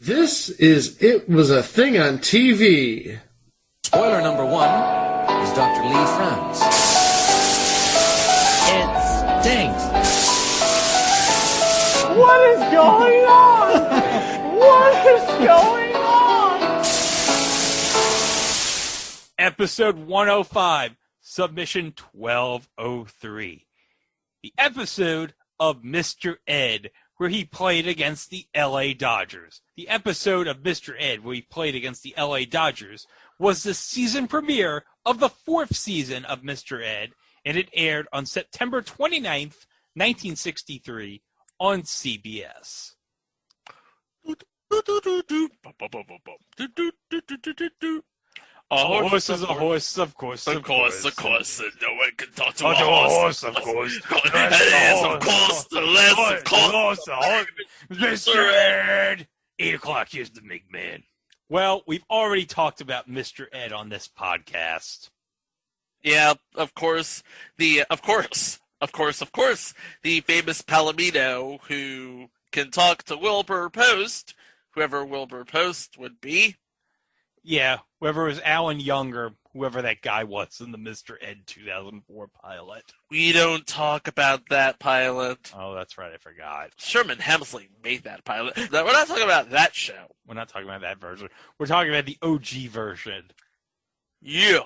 This is It Was a Thing on TV. Spoiler number one is Dr. Lee frowns. It stinks. What is going on? What is going on? Episode 105, Submission 1203. The episode of Mr. Ed, where he played against the LA Dodgers. The episode of Mr. Ed, where he played against the LA Dodgers, was the season premiere of the 4th season of Mr. Ed, and it aired on September 29th, 1963, on CBS. A horse is a horse, of course, Of course, no one can talk to Oh, a horse. of course. It is, of course, the list, of course. Mr. Ed! 8 o'clock, here's the big man. Well, we've already talked about Mr. Ed on this podcast. Yeah, of course, the famous Palomino who can talk to Wilbur Post, whoever Wilbur Post would be. Yeah, whoever was Alan Young or whoever that guy was in the Mr. Ed 2004 pilot. We don't talk about that pilot. Oh, that's right, I forgot. Sherman Hemsley made that pilot. No, we're not talking about that show. We're not talking about that version. We're talking about the OG version. Yeah.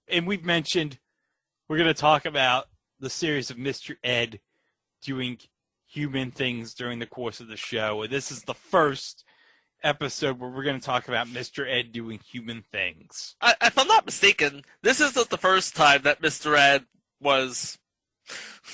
And we've mentioned we're going to talk about the series of Mr. Ed doing human things during the course of the show. And this is the first episode where we're going to talk about Mr. Ed doing human things. If I'm not mistaken, this isn't the first time that Mr. Ed was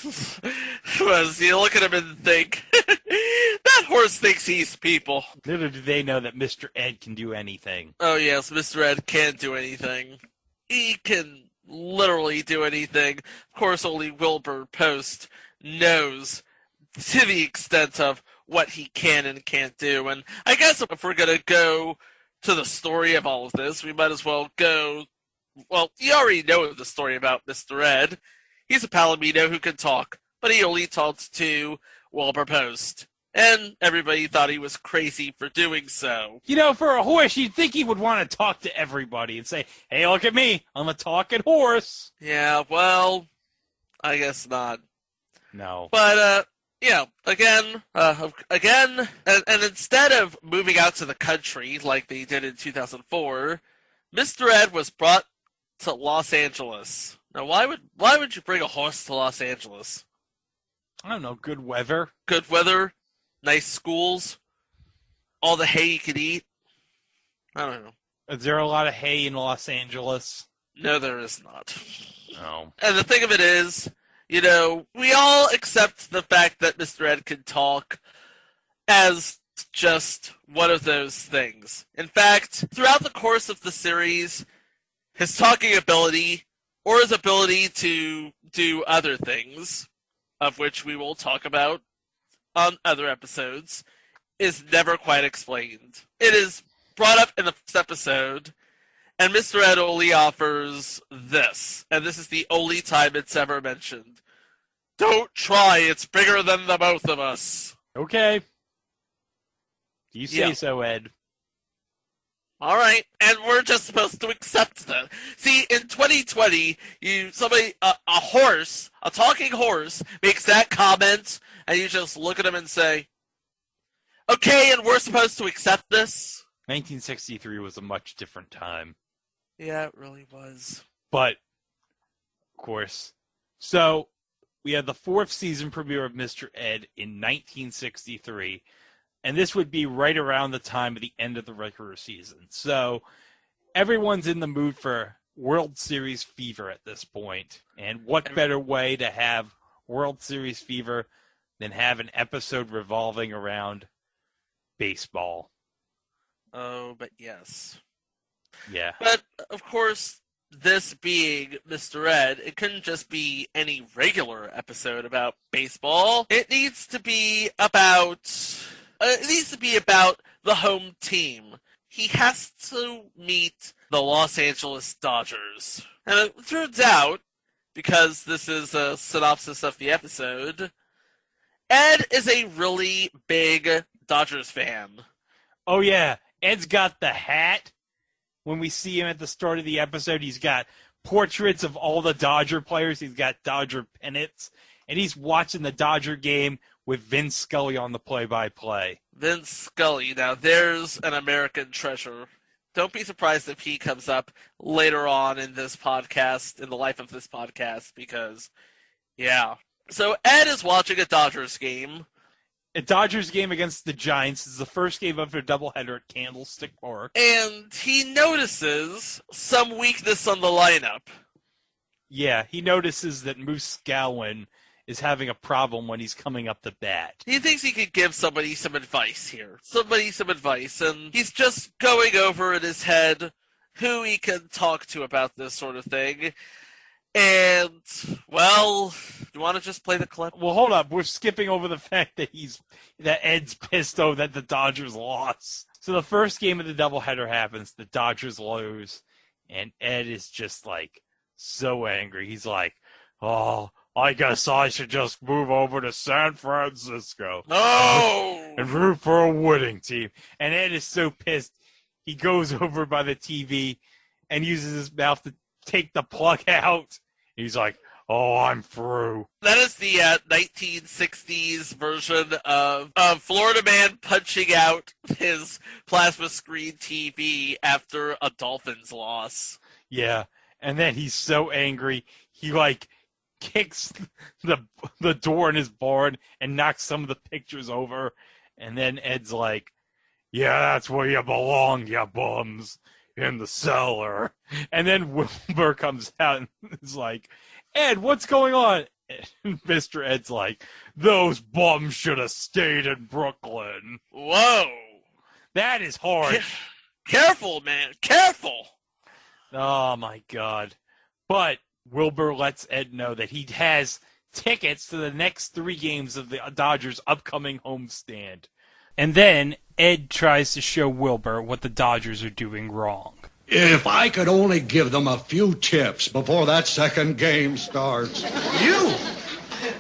you look at him and think, that horse thinks he's people. Little do they know that Mr. Ed can do anything. Oh yes, Mr. Ed can't do anything. He can literally do anything. Of course, only Wilbur Post knows to the extent of what he can and can't do. And I guess if we're going to go to the story of all of this, we might as well go... Well, you already know the story about Mr. Ed. He's a Palomino who can talk, but he only talked to Wilbur Post. And everybody thought he was crazy for doing so. You know, for a horse, you'd think he would want to talk to everybody and say, hey, look at me, I'm a talking horse. Yeah, well, I guess not. No. But, again, and instead of moving out to the country like they did in 2004, Mr. Ed was brought to Los Angeles. Now, why would you bring a horse to Los Angeles? I don't know, good weather. Good weather, nice schools, all the hay you could eat. I don't know. Is there a lot of hay in Los Angeles? No, there is not. No. And the thing of it is, you know, we all accept the fact that Mr. Ed can talk as just one of those things. In fact, throughout the course of the series, his talking ability, or his ability to do other things, of which we will talk about on other episodes, is never quite explained. It is brought up in the first episode, and Mr. Ed only offers this, and this is the only time it's ever mentioned. Don't try, it's bigger than the both of us. Okay. You say Yeah. so, Ed. All right, and we're just supposed to accept that. See, in 2020, a horse, a talking horse, makes that comment, and you just look at him and say, okay, and we're supposed to accept this? 1963 was a much different time. Yeah, it really was. But, of course. So, we had the 4th season premiere of Mr. Ed in 1963. And this would be right around the time of the end of the regular season. So everyone's in the mood for World Series fever at this point. And what better way to have World Series fever than have an episode revolving around baseball? Oh, but yes. Yeah. But, of course, this being Mr. Ed, it couldn't just be any regular episode about baseball. It needs to be about the home team. He has to meet the Los Angeles Dodgers. And it turns out, because this is a synopsis of the episode, Ed is a really big Dodgers fan. Oh, yeah. Ed's got the hat. When we see him at the start of the episode, he's got portraits of all the Dodger players. He's got Dodger pennants. And he's watching the Dodger game with Vince Scully on the play-by-play. Vince Scully. Now, there's an American treasure. Don't be surprised if he comes up later on in this podcast, in the life of this podcast, because, yeah. So Ed is watching a Dodgers game. A Dodgers game against the Giants is the first game of their doubleheader at Candlestick Park. And he notices some weakness on the lineup. Yeah, he notices that Moose Gowan is having a problem when he's coming up to bat. He thinks he could give somebody some advice here. And he's just going over in his head who he can talk to about this sort of thing. And, well, do you want to just play the clip? Well, hold up. We're skipping over the fact that Ed's pissed that the Dodgers lost. So the first game of the doubleheader happens. The Dodgers lose. And Ed is just, like, so angry. He's like, oh, I guess I should just move over to San Francisco. Oh! And root for a winning team. And Ed is so pissed, he goes over by the TV and uses his mouth to take the plug out. He's like, oh, I'm through. That is the 1960s version of Florida Man punching out his plasma screen TV after a Dolphins loss. Yeah, and then he's so angry, he, like, kicks the door in his barn and knocks some of the pictures over. And then Ed's like, yeah, that's where you belong, you bums. In the cellar. And then Wilbur comes out and is like, Ed, what's going on? And Mr. Ed's like, those bums should have stayed in Brooklyn. Whoa. That is harsh. Careful, man. Careful. Oh, my God. But Wilbur lets Ed know that he has tickets to the next 3 games of the Dodgers' upcoming homestand. And then Ed tries to show Wilbur what the Dodgers are doing wrong. If I could only give them a few tips before that second game starts. You?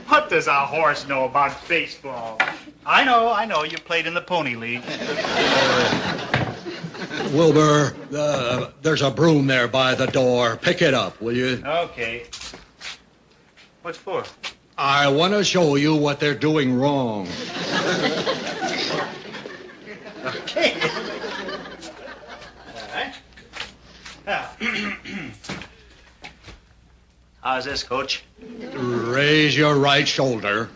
What does a horse know about baseball? I know. You played in the Pony League. Wilbur, there's a broom there by the door. Pick it up, will you? Okay. What's for? I want to show you what they're doing wrong. Okay. All right. Now, how's this, Coach? Raise your right shoulder.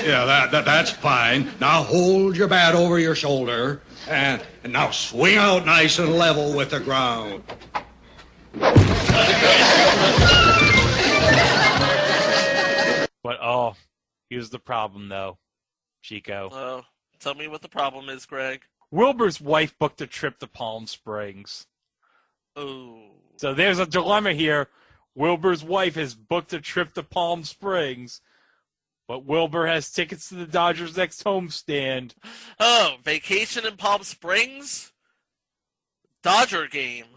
Yeah, that's fine. Now hold your bat over your shoulder, and now swing out nice and level with the ground. But, here's the problem, though, Chico. Tell me what the problem is, Greg. Wilbur's wife booked a trip to Palm Springs. Oh. So there's a dilemma here. Wilbur's wife has booked a trip to Palm Springs, but Wilbur has tickets to the Dodgers' next homestand. Oh, vacation in Palm Springs? Dodger game.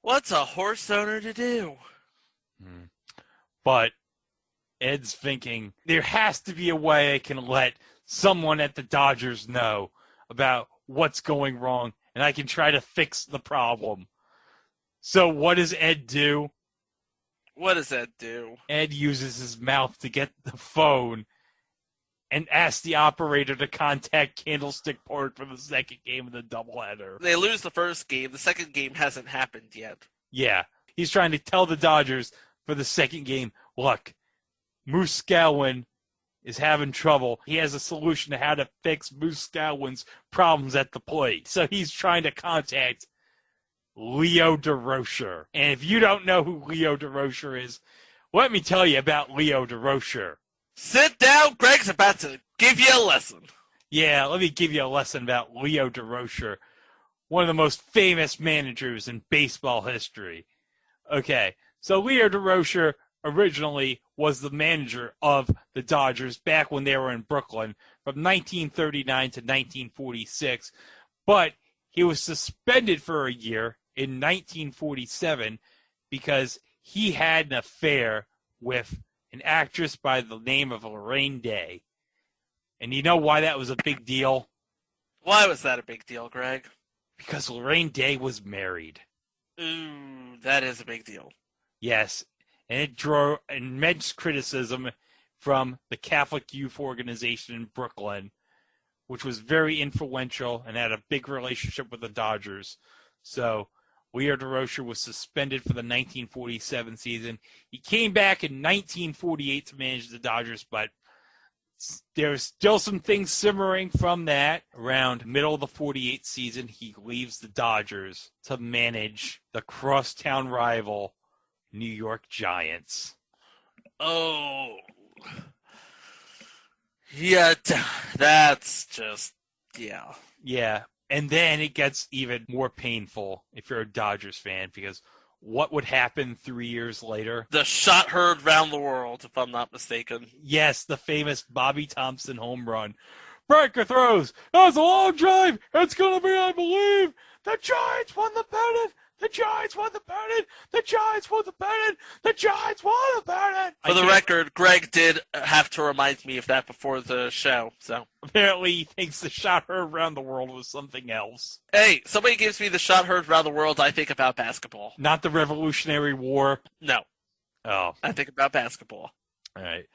What's a horse owner to do? But Ed's thinking, there has to be a way I can let someone at the Dodgers know about what's going wrong, and I can try to fix the problem. So what does Ed do? What does Ed do? Ed uses his mouth to get the phone and asks the operator to contact Candlestick Park for the second game of the doubleheader. They lose the first game. The second game hasn't happened yet. Yeah. He's trying to tell the Dodgers for the second game, look, Moose Gowan is having trouble. He has a solution to how to fix Moose Gowan's problems at the plate. So he's trying to contact Leo Durocher. And if you don't know who Leo Durocher is, let me tell you about Leo Durocher. Sit down. Greg's about to give you a lesson. Yeah, let me give you a lesson about Leo Durocher, one of the most famous managers in baseball history. Okay, so Leo Durocher originally was the manager of the Dodgers back when they were in Brooklyn from 1939 to 1946, but he was suspended for a year in 1947 because he had an affair with an actress by the name of Lorraine Day. And you know why that was a big deal? Why was that a big deal, Greg? Because Lorraine Day was married. Ooh, that is a big deal. Yes, and it drew immense criticism from the Catholic Youth Organization in Brooklyn, which was very influential and had a big relationship with the Dodgers. So Leo Durocher was suspended for the 1947 season. He came back in 1948 to manage the Dodgers, but there's still some things simmering from that. Around middle of the 48 season, he leaves the Dodgers to manage the crosstown rival New York Giants. Oh. Yeah, that's just, yeah. Yeah, and then it gets even more painful if you're a Dodgers fan, because what would happen 3 years later? The shot heard round the world, if I'm not mistaken. Yes, the famous Bobby Thompson home run. Breaker throws. That's a long drive. It's going to be, I believe. The Giants won the pennant. The Giants won the pennant. The Giants won the pennant. The Giants won the pennant. For the record, Greg did have to remind me of that before the show, so. Apparently he thinks the shot heard around the world was something else. Hey, somebody gives me the shot heard around the world, I think about basketball. Not the Revolutionary War. No. Oh. I think about basketball. All right.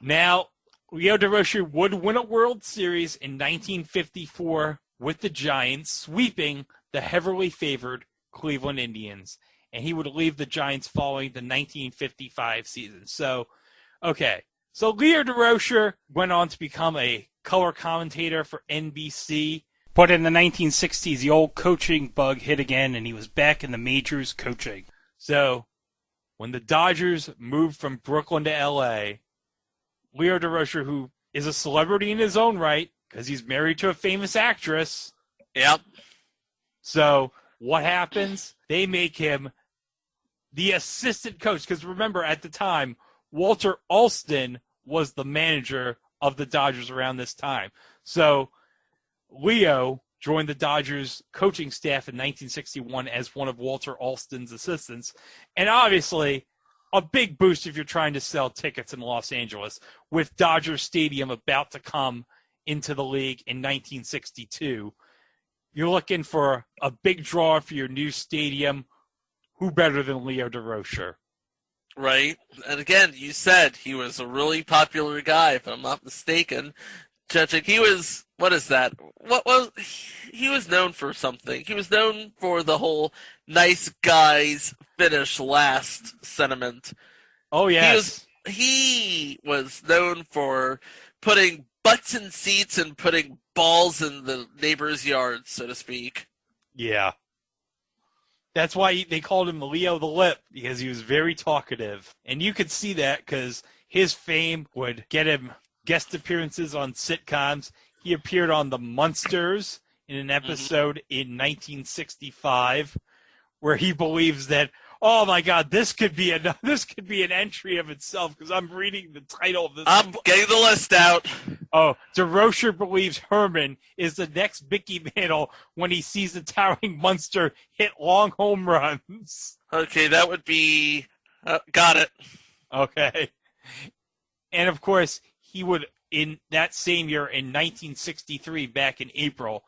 Now, Leo Durocher would win a World Series in 1954 with the Giants, sweeping the heavily favored Cleveland Indians, and he would leave the Giants following the 1955 season. So, okay. So Leo Durocher went on to become a color commentator for NBC, but in the 1960s, the old coaching bug hit again, and he was back in the majors coaching. So, when the Dodgers moved from Brooklyn to L.A., Leo Durocher, who is a celebrity in his own right, because he's married to a famous actress. Yep. So what happens? They make him the assistant coach. Because remember, at the time, Walter Alston was the manager of the Dodgers around this time. So Leo joined the Dodgers coaching staff in 1961 as one of Walter Alston's assistants. And obviously, a big boost if you're trying to sell tickets in Los Angeles, with Dodger Stadium about to come into the league in 1962. You're looking for a big draw for your new stadium. Who better than Leo Durocher? Right. And again, you said he was a really popular guy, if I'm not mistaken. Judging, he was, what is that? He was known for something. He was known for the whole nice guys finish last sentiment. Oh, yes. He was known for putting butts in seats and putting balls in the neighbor's yards, so to speak. Yeah. That's why they called him Leo the Lip, because he was very talkative. And you could see that because his fame would get him guest appearances on sitcoms. He appeared on The Munsters in an episode in 1965 where he believes that, oh my God, this could be an entry of itself, because I'm reading the title of this. I'm getting the list out. Oh, Durocher believes Herman is the next Mickey Mantle when he sees the towering Munster hit long home runs. Okay, that would be... got it. Okay. And of course, he would, in that same year, in 1963, back in April,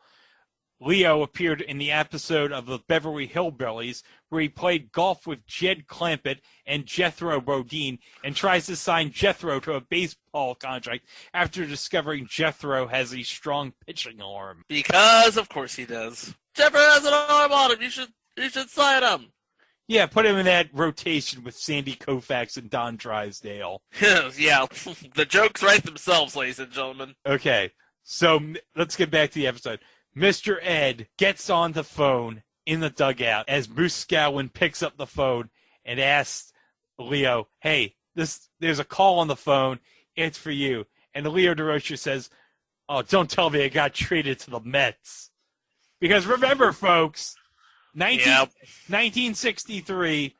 Leo appeared in the episode of the Beverly Hillbillies where he played golf with Jed Clampett and Jethro Bodine and tries to sign Jethro to a baseball contract after discovering Jethro has a strong pitching arm. Because, of course, he does. Jethro has an arm on him. You should sign him. Yeah, put him in that rotation with Sandy Koufax and Don Drysdale. Yeah, the jokes write themselves, ladies and gentlemen. Okay, so let's get back to the episode. Mr. Ed gets on the phone in the dugout as Moose Scowen picks up the phone and asks Leo, hey, there's a call on the phone. It's for you. And Leo Durocher says, oh, don't tell me I got traded to the Mets. Because remember, folks, 1963,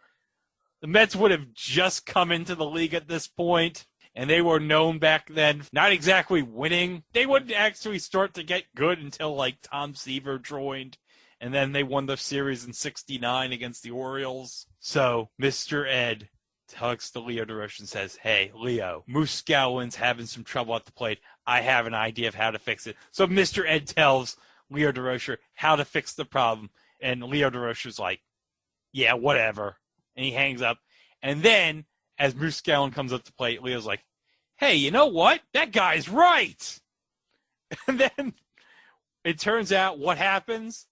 the Mets would have just come into the league at this point. And they were known back then, not exactly winning. They wouldn't actually start to get good until, like, Tom Seaver joined. And then they won the series in 69 against the Orioles. So, Mr. Ed talks to Leo Durocher and says, hey, Leo, Moose Scowlin's having some trouble at the plate. I have an idea of how to fix it. So Mr. Ed tells Leo Durocher how to fix the problem. And Leo Durocher's like, yeah, whatever. And he hangs up. And then, as Moose Scowlin comes up to plate, Leo's like, hey, you know what? That guy's right. And then it turns out what happens?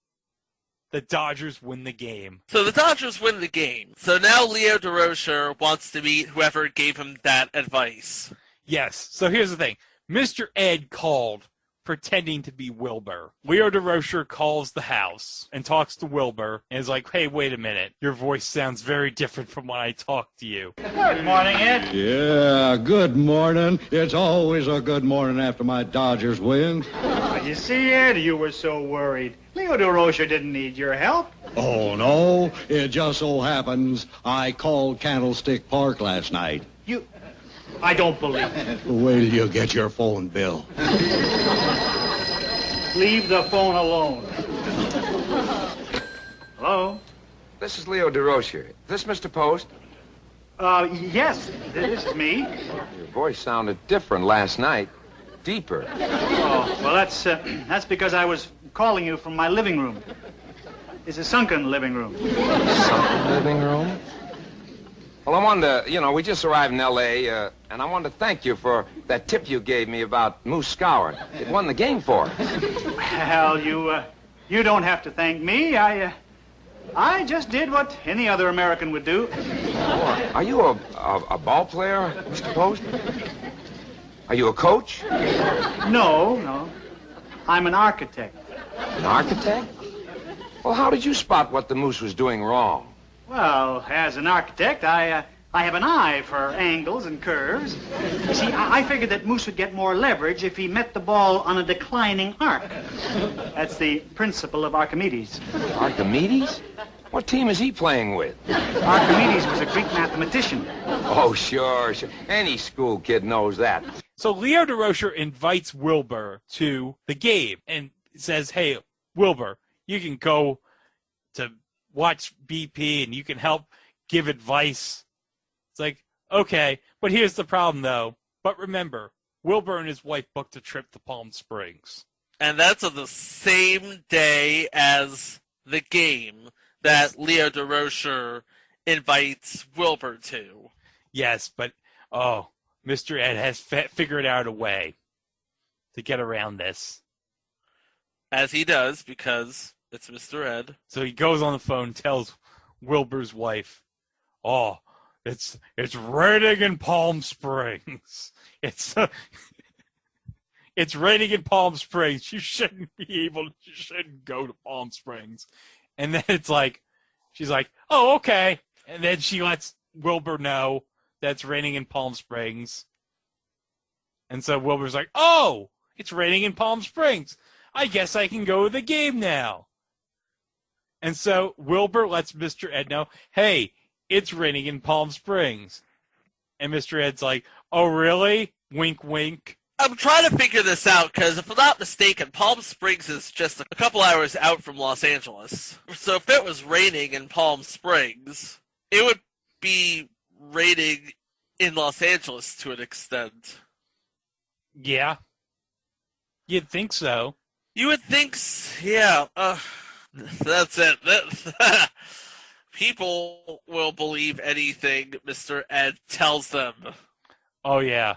The Dodgers win the game. So the Dodgers win the game. So now Leo Durocher wants to meet whoever gave him that advice. Yes. So here's the thing. Mr. Ed called pretending to be Wilbur. Leo Durocher calls the house and talks to Wilbur and is like, hey, wait a minute. Your voice sounds very different from when I talked to you. Good morning, Ed. Yeah, good morning. It's always a good morning after my Dodgers win. You see, Ed, you were so worried. Leo Durocher didn't need your help. Oh, no. It just so happens I called Candlestick Park last night. I don't believe it. Wait till you get your phone bill. Leave the phone alone. Hello? This is Leo Durocher. Is this Mr. Post? Yes, this is me. Your voice sounded different last night. Deeper. Oh, well, that's because I was calling you from my living room. It's a sunken living room. Sunken living room? Well, I wanted to, we just arrived in L.A., and I wanted to thank you for that tip you gave me about Moose Scowlin. It won the game for us. Well, you don't have to thank me. I just did what any other American would do. Oh, are you a ball player, Mr. Post? Are you a coach? No. I'm an architect. An architect? Well, how did you spot what the Moose was doing wrong? Well, as an architect, I have an eye for angles and curves. You see, I figured that Moose would get more leverage if he met the ball on a declining arc. That's the principle of Archimedes. Archimedes? What team is he playing with? Archimedes was a Greek mathematician. Oh, sure. Any school kid knows that. So Leo Durocher invites Wilbur to the game and says, hey, Wilbur, you can go to watch BP and you can help give advice. It's like, okay, but here's the problem, though. But remember, Wilbur and his wife booked a trip to Palm Springs. And that's on the same day as the game that Leo Durocher invites Wilbur to. Yes, but, Mr. Ed has figured out a way to get around this. As he does, because it's Mr. Ed. So he goes on the phone, tells Wilbur's wife, it's raining in Palm Springs. It's raining in Palm Springs. You shouldn't go to Palm Springs. And then she's like, oh, okay. And then she lets Wilbur know that it's raining in Palm Springs. And so Wilbur's like, oh, it's raining in Palm Springs. I guess I can go to the game now. And so Wilbur lets Mr. Ed know, hey, it's raining in Palm Springs. And Mr. Ed's like, oh, really? Wink, wink. I'm trying to figure this out because if I'm not mistaken, Palm Springs is just a couple hours out from Los Angeles. So if it was raining in Palm Springs, it would be raining in Los Angeles to an extent. Yeah. You'd think so. You would think, yeah. That's it. People will believe anything Mr. Ed tells them. Oh, yeah.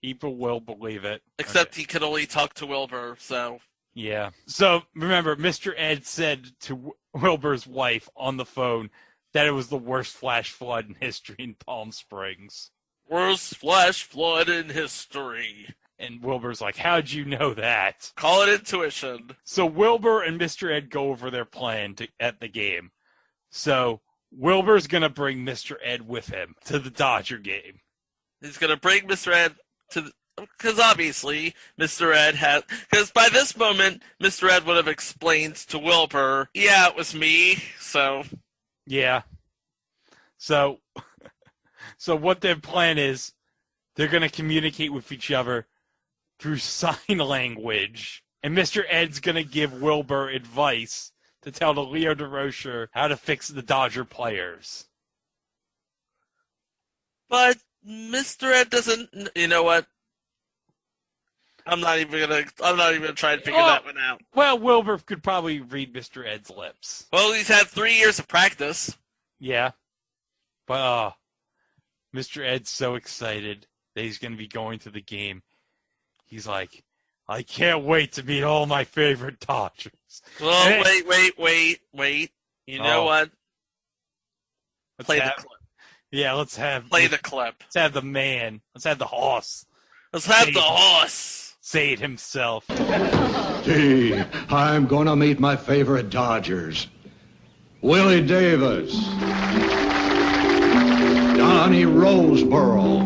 People will believe it. Except he can only talk to Wilbur, so. Yeah. So, remember, Mr. Ed said to Wilbur's wife on the phone that it was the worst flash flood in history in Palm Springs. Worst flash flood in history. And Wilbur's like, how'd you know that? Call it intuition. So Wilbur and Mr. Ed go over their plan at the game. So Wilbur's going to bring Mr. Ed with him to the Dodger game. He's going to bring Mr. Ed to because obviously Mr. Ed had, because by this moment, Mr. Ed would have explained to Wilbur, yeah, it was me, so. Yeah. So what their plan is, they're going to communicate with each other through sign language. And Mr. Ed's going to give Wilbur advice to tell the Leo Durocher how to fix the Dodger players. But Mr. Ed doesn't. You know what? I'm not even gonna try and figure that one out. Well, Wilbur could probably read Mr. Ed's lips. Well, he's had 3 years of practice. Yeah. But Mr. Ed's so excited that he's going to be going to the game. He's like, I can't wait to meet all my favorite Dodgers. Well, wait. You know what? Play the clip. Yeah, the clip. Let's have the man. Let's have the HAWSE. Let's have the HAWSE. Say it himself. Gee, I'm gonna meet my favorite Dodgers. Willie Davis. Donnie Roseboro.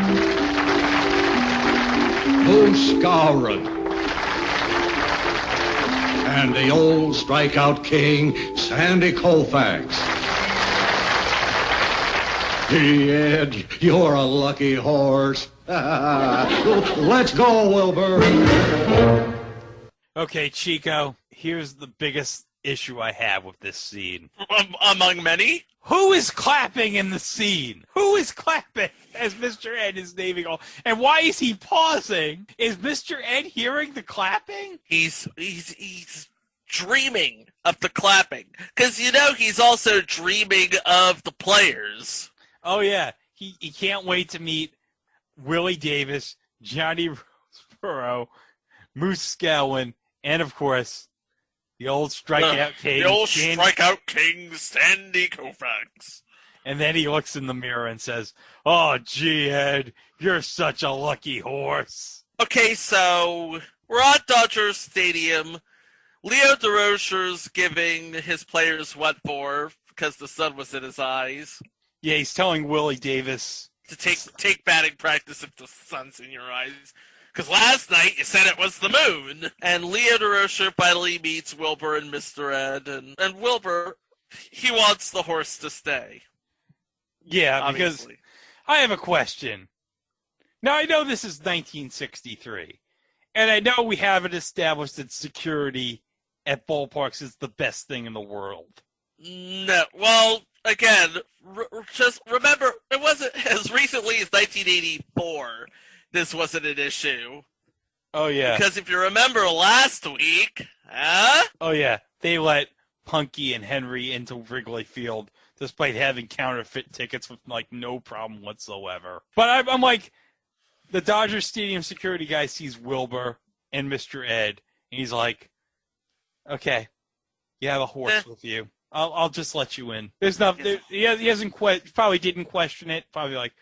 Moose Skowron. And the old strikeout king, Sandy Koufax. Gee, Ed, you're a lucky horse. Let's go, Wilbur. Okay, Chico, here's the biggest issue I have with this scene. Among many? Who is clapping in the scene? Who is clapping as Mr. Ed is naming all? And why is he pausing? Is Mr. Ed hearing the clapping? He's dreaming of the clapping. Because, he's also dreaming of the players. Oh, yeah. He can't wait to meet Willie Davis, Johnny Roseboro, Moose Skowron, and, of course, the old strikeout king. The old strikeout king, Sandy Koufax. And then he looks in the mirror and says, oh, gee, Ed, you're such a lucky horse. Okay, so we're at Dodger Stadium. Leo Durocher's giving his players what for, because the sun was in his eyes. Yeah, he's telling Willie Davis to take batting practice if the sun's in your eyes. Because last night you said it was the moon. And Leo Durocher finally meets Wilbur and Mr. Ed. And Wilbur, he wants the horse to stay. Yeah, obviously. Because I have a question. Now, I know this is 1963. And I know we haven't established that security at ballparks is the best thing in the world. No. Well, again, just remember, it wasn't as recently as 1984. This wasn't an issue. Oh, yeah. Because if you remember last week, Oh, yeah. They let Punky and Henry into Wrigley Field despite having counterfeit tickets with, no problem whatsoever. But I'm like, the Dodger Stadium security guy sees Wilbur and Mr. Ed, and he's like, okay, you have a horse with you. I'll just let you in. There's nothing. He hasn't probably didn't question it. Probably like,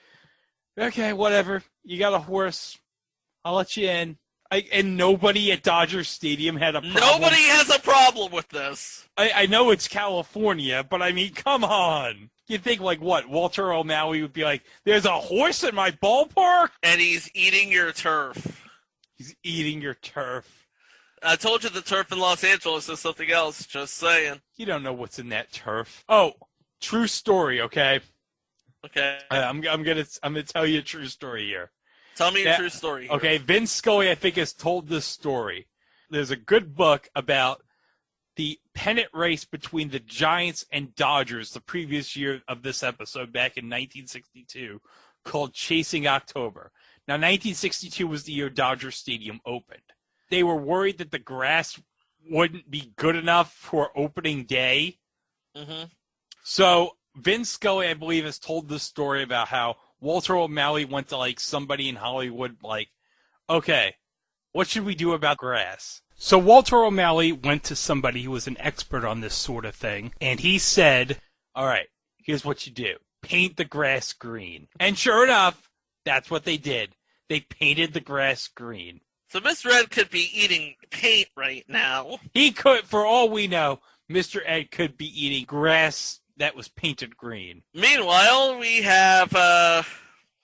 okay, whatever. You got a horse. I'll let you in. And nobody at Dodger Stadium had a problem. Nobody has a problem with this. I know it's California, but I mean, come on. You'd think what? Walter O'Malley would be like, there's a horse in my ballpark? And he's eating your turf. He's eating your turf. I told you the turf in Los Angeles is something else. Just saying. You don't know what's in that turf. Oh, true story, okay? Okay. I'm gonna tell you a true story here. Tell me a true story here. Okay, Vince Scully, I think, has told this story. There's a good book about the pennant race between the Giants and Dodgers the previous year of this episode back in 1962 called Chasing October. Now, 1962 was the year Dodger Stadium opened. They were worried that the grass wouldn't be good enough for opening day. Mm-hmm. So Vince Scully, I believe, has told this story about how Walter O'Malley went to somebody in Hollywood, okay, what should we do about grass? So Walter O'Malley went to somebody who was an expert on this sort of thing, and he said, all right, here's what you do. Paint the grass green. And sure enough, that's what they did. They painted the grass green. So Mr. Ed could be eating paint right now. He could, for all we know, Mr. Ed could be eating grass that was painted green. Meanwhile, we have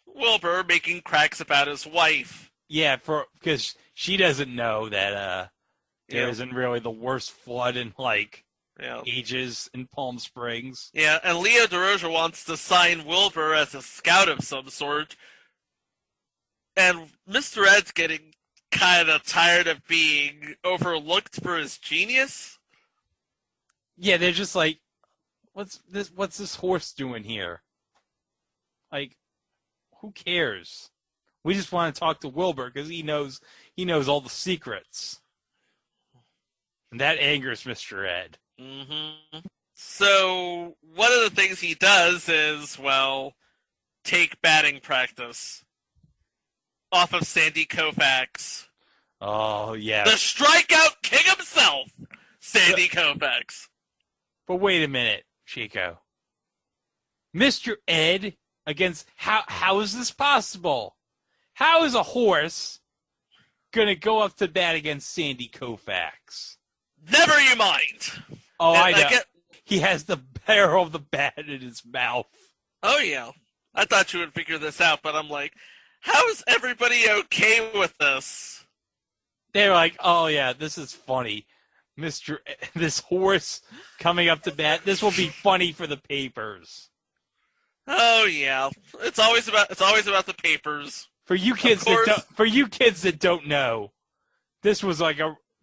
Wilbur making cracks about his wife. Yeah, because she doesn't know that there isn't really the worst flood in ages in Palm Springs. Yeah, and Leo Durocher wants to sign Wilbur as a scout of some sort. And Mr. Ed's getting kind of tired of being overlooked for his genius. Yeah, they're just like, what's this horse doing here? who cares? We just want to talk to Wilbur because he knows all the secrets. And that angers Mr. Ed. Mm-hmm. So one of the things he does is, well, take batting practice off of Sandy Koufax. Oh, yeah. The strikeout king himself, Sandy Koufax. But wait a minute, Chico. Mr. Ed against... How is this possible? How is a horse going to go up to bat against Sandy Koufax? Never you mind. Oh, I know. He has the barrel of the bat in his mouth. Oh, yeah. I thought you would figure this out, but I'm like, how is everybody okay with this? They're like, oh, yeah, this is funny. This horse coming up to bat, this will be funny for the papers. Oh, yeah. It's always about the papers. For you kids that don't know, this was like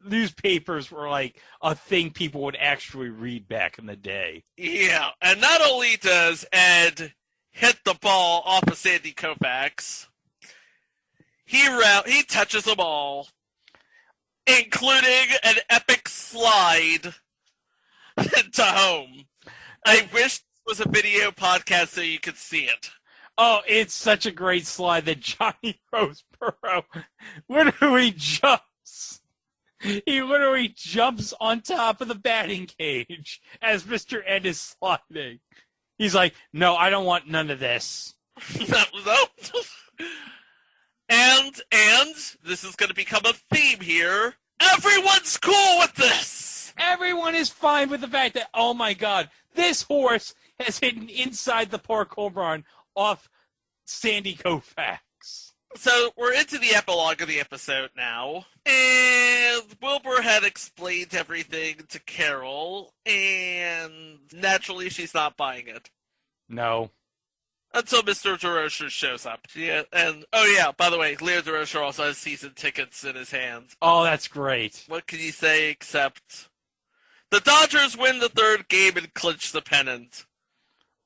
newspapers were like a thing people would actually read back in the day. Yeah, and not only does Ed hit the ball off of Sandy Koufax, he touches them all, including an epic slide to home. I wish this was a video podcast so you could see it. Oh, it's such a great slide that Johnny Roseborough literally jumps. He literally jumps on top of the batting cage as Mr. Ed is sliding. He's like, no, I don't want none of this. No. And this is going to become a theme here. Everyone's cool with this. Everyone is fine with the fact that, oh my God, this horse has hit an inside the park home run off Sandy Koufax. So we're into the epilogue of the episode now, and Wilbur had explained everything to Carol, and naturally she's not buying it. No. Until Mr. Durocher shows up. Yeah, and oh yeah, by the way, Leo Durocher also has season tickets in his hands. Oh, that's great. What can you say except the Dodgers win the third game and clinch the pennant?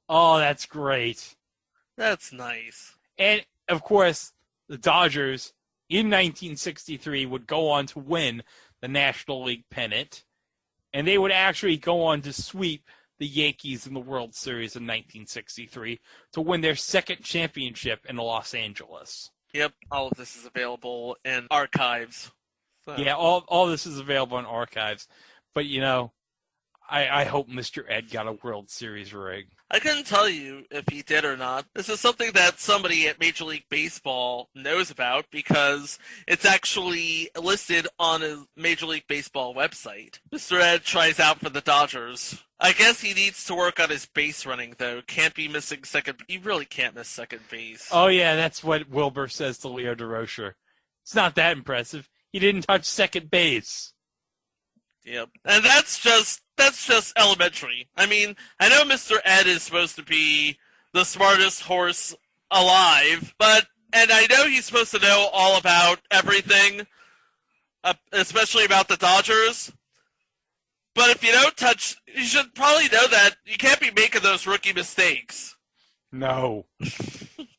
Oh, that's great. That's nice. And, of course, the Dodgers, in 1963, would go on to win the National League pennant, and they would actually go on to sweep the Yankees in the World Series in 1963 to win their second championship in Los Angeles. Yep, all of this is available in archives. So. Yeah, all this is available in archives. But, you know, I hope Mr. Ed got a World Series ring. I couldn't tell you if he did or not. This is something that somebody at Major League Baseball knows about because it's actually listed on a Major League Baseball website. Mr. Ed tries out for the Dodgers. I guess he needs to work on his base running, though. Can't be missing second. You really can't miss second base. Oh, yeah, that's what Wilbur says to Leo Durocher. It's not that impressive. He didn't touch second base. Yep. And that's just elementary. I mean, I know Mr. Ed is supposed to be the smartest horse alive, and I know he's supposed to know all about everything, especially about the Dodgers. But if you don't touch, you should probably know that you can't be making those rookie mistakes. No.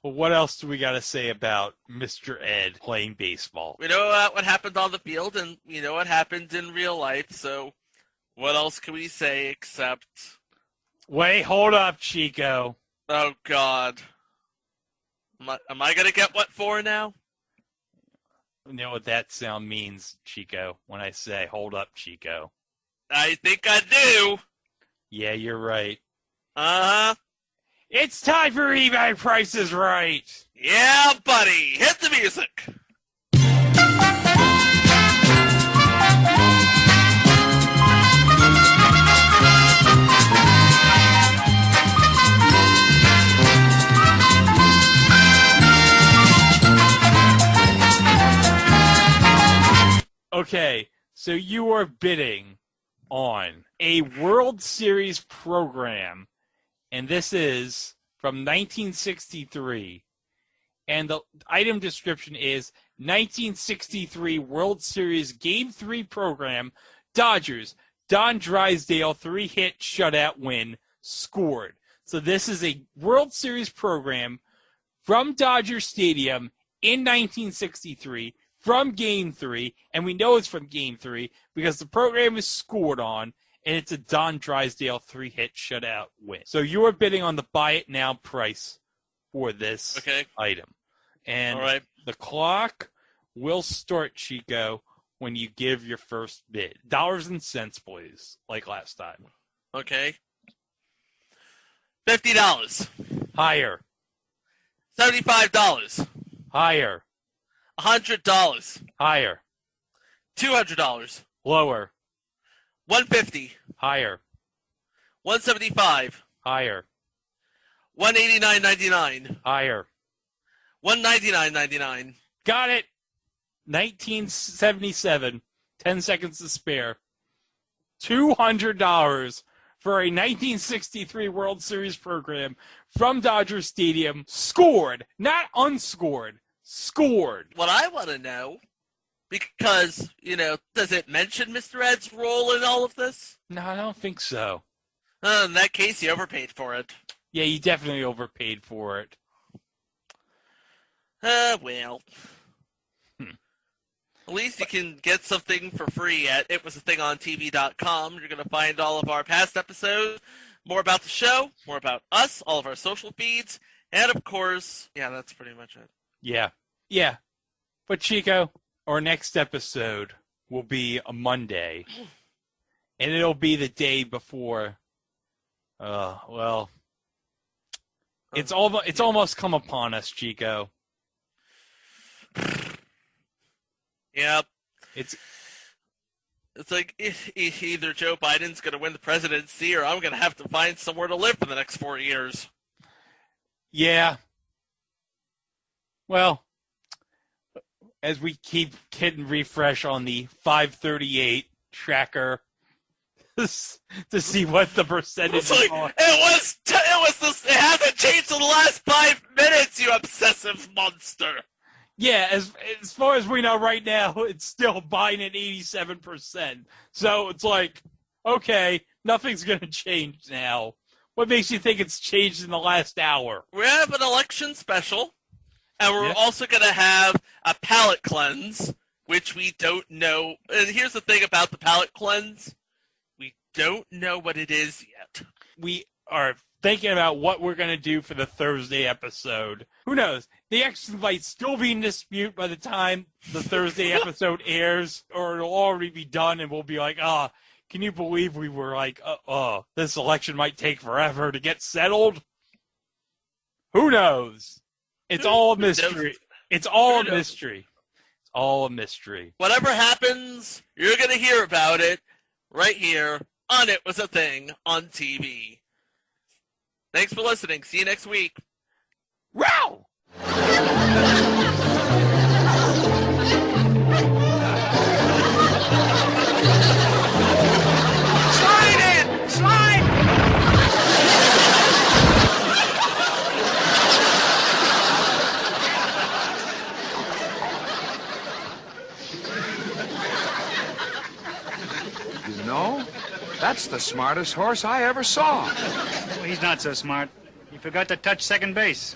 Well, what else do we got to say about Mr. Ed playing baseball? We know what happened on the field, and we know what happened in real life, so what else can we say except... Wait, hold up, Chico. Oh, God. Am I going to get what for now? You know what that sound means, Chico, when I say, hold up, Chico. I think I do. Yeah, you're right. Uh-huh. It's time for eBay Price is Right. Yeah, buddy. Hit the music. Okay, so you are bidding on a World Series program, and this is from 1963, and the item description is 1963 World Series Game 3 program, Dodgers, Don Drysdale 3-hit shutout win, scored. So this is a World Series program from Dodger Stadium in 1963 from Game 3, and we know it's from Game 3 because the program is scored on, and it's a Don Drysdale 3-hit shutout win. So you are bidding on the buy it now price for this item. And the clock will start, Chico, when you give your first bid. Dollars and cents, please, like last time. Okay. $50. Higher. $75. Higher. $100. Higher. $200. Lower. $150. Higher. $175. Higher. $189.99. Higher. $199.99. Got it. 1977. 10 seconds to spare. $200 for a 1963 World Series program from Dodger Stadium. Scored, not unscored. Scored. What I want to know, because, does it mention Mr. Ed's role in all of this? No, I don't think so. In that case, he overpaid for it. Yeah, you definitely overpaid for it. Well. At least you can get something for free at itwasathingontv.com. You're going to find all of our past episodes, more about the show, more about us, all of our social feeds, and of course, that's pretty much it. Yeah. But Chico, our next episode will be a Monday, and it'll be the day before, it's almost come upon us, Chico. Yep. It's like either Joe Biden's going to win the presidency or I'm going to have to find somewhere to live for the next 4 years. Yeah. Well, as we keep hitting refresh on the 538 tracker to see what the percentage is. It hasn't changed in the last 5 minutes, you obsessive monster. Yeah, as far as we know right now, it's still buying at 87%. So it's like, okay, nothing's going to change now. What makes you think it's changed in the last hour? We have an election special, and we're also going to have a palate cleanse, which we don't know. And here's the thing about the palate cleanse. We don't know what it is yet. We are thinking about what we're going to do for the Thursday episode. Who knows? The X might still be in dispute by the time the Thursday episode airs, or it'll already be done and we'll be like, can you believe we were like, this election might take forever to get settled? Who knows? It's all a mystery. It's all a mystery. It's all a mystery. Whatever happens, you're going to hear about it right here on It Was a Thing on TV. Thanks for listening. See you next week. Row! Slide in! Slide! You know, that's the smartest horse I ever saw. Well, he's not so smart. He forgot to touch second base.